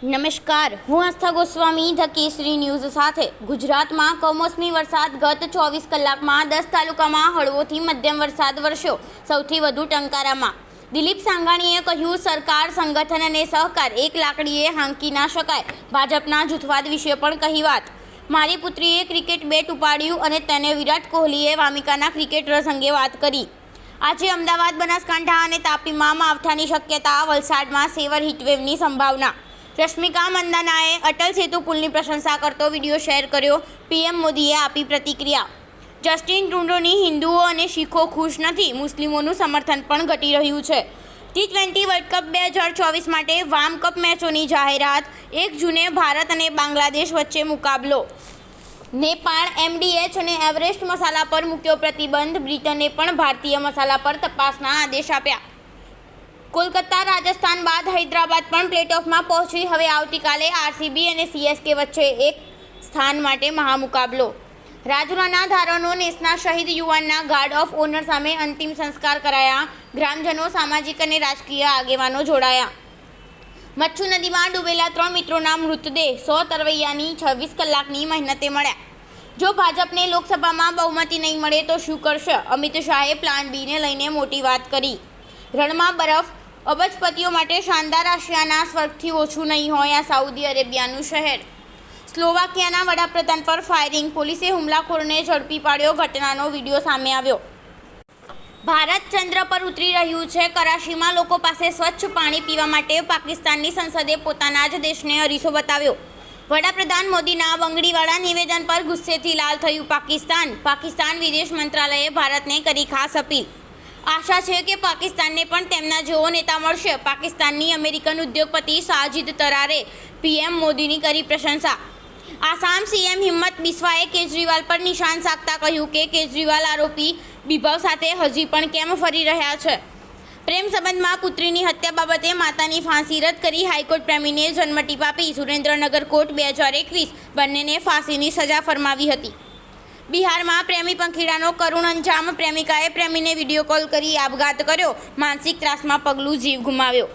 નમસ્કાર, હું આસ્થા ગોસ્વામી ધ કેસરી ન્યૂઝ સાથે. ગુજરાતમાં કમોસમી વરસાદ ગત 24 કલાકમાં 10 તાલુકામાં હળવોથી મધ્યમ વરસાદ વરસ્યો. સૌથી વધુ ટંકારામાં દિલીપ સાંઘાણીએ કહ્યું, સરકાર, સંગઠન અને સહકાર એક લાકડીએ હાંકી ના શકાય. ભાજપના જૂથવાદ વિશે પણ કહી વાત. મારી પુત્રીએ ક્રિકેટ બેટ ઉપાડ્યું અને તેને વિરાટ કોહલીએ વામિકાના ક્રિકેટ રસ અંગે વાત કરી. આજે અમદાવાદ, બનાસકાંઠા અને તાપીમાં માવઠાની શક્યતા. વલસાડમાં સેવર હીટવેવની સંભાવના. રશ્મિકા મંદાનાએ અટલ સેતુ પુલની પ્રશંસા કરતો વિડીયો શેર કર્યો. પીએમ મોદીએ આપી પ્રતિક્રિયા. જસ્ટિન ટ્રુડોની હિન્દુઓ અને શીખો ખુશ નથી, મુસ્લિમોનું સમર્થન પણ ઘટી રહ્યું છે. T20 વર્લ્ડ કપ 2024 માટે વામ કપ મેચોની જાહેરાત. 1 જૂને ભારત અને બાંગ્લાદેશ વચ્ચે મુકાબલો. નેપાળ MDH અને એવરેસ્ટ મસાલા પર મૂક્યો પ્રતિબંધ. બ્રિટને પણ ભારતીય મસાલા પર તપાસના આદેશ આપ્યા. કોલકાતા, રાજસ્થાન બાદ હૈદરાબાદ પણ પ્લેટઓફમાં પહોંચી. હવે આવતીકાલે RCB અને CSK વચ્ચે એક સ્થાન માટે મહામુકાબલો. રાજુલાના ધારોનો નેસના શહીદ યુવાનના ગાર્ડ ઓફ ઓનર સામે અંતિમ સંસ્કાર કરાયા. ગ્રામજનો, સામાજિક અને રાજકીય આગેવાનો જોડાયા. મચ્છુ નદીમાં ડૂબેલા 3 મિત્રોના મૃતદેહ 100 તરવૈયાની 26 કલાકની મહેનતે મળ્યા. જો ભાજપને લોકસભામાં બહુમતી નહીં મળે તો શું કરશે? અમિત શાહે પ્લાન બીને લઈને મોટી વાત કરી. રણમાં બરફ. અબજપતિઓ માટે શાનદાર. આશિયાના સ્વર્ગથી ઓછું નહીં હોય આ સાઉદી અરેબિયાનું શહેર. સ્લોવાકિયાના વડાપ્રધાન પર ફાયરિંગ. પોલીસે હુમલાખોરને ઝડપી પાડ્યો. ઘટનાનો વિડીયો સામે આવ્યો. ભારત ચંદ્ર પર ઉતરી રહ્યું છે. કરાચીમાં લોકો પાસે સ્વચ્છ પાણી પીવા માટે પાકિસ્તાનની સંસદે પોતાના જ દેશને અરીસો બતાવ્યો. વડાપ્રધાન મોદીના બંગડીવાળા નિવેદન પર ગુસ્સેથી લાલ થયું પાકિસ્તાન વિદેશ મંત્રાલયે ભારતને કરી ખાસ અપીલ. આશા છે કે પાકિસ્તાનને પણ તેમના જેવો નેતા મળશે. પાકિસ્તાનની અમેરિકન ઉદ્યોગપતિ સાજિદ તરારે પીએમ મોદીની કરી પ્રશંસા. આસામ CM હિંમત બિસ્વાએ કેજરીવાલ પર નિશાન સાધતા કહ્યું કે કેજરીવાલ આરોપી બિભવ સાથે હજી પણ કેમ ફરી રહ્યા છે. પ્રેમ સંબંધમાં પુત્રીની હત્યા બાબતે માતાની ફાંસી રદ કરી. હાઈકોર્ટ પ્રેમીને જન્મટીપ આપી. સુરેન્દ્રનગર કોર્ટ 2021 બંનેને ફાંસીની સજા ફરમાવી હતી. બિહારમાં પ્રેમી પંખીડાનો કરુણ અંજામ. પ્રેમિકાએ પ્રેમીને વિડીયો કોલ કરી આપઘાત કર્યો. માનસિક ત્રાસમાં પગલું જીવ ગુમાવ્યો.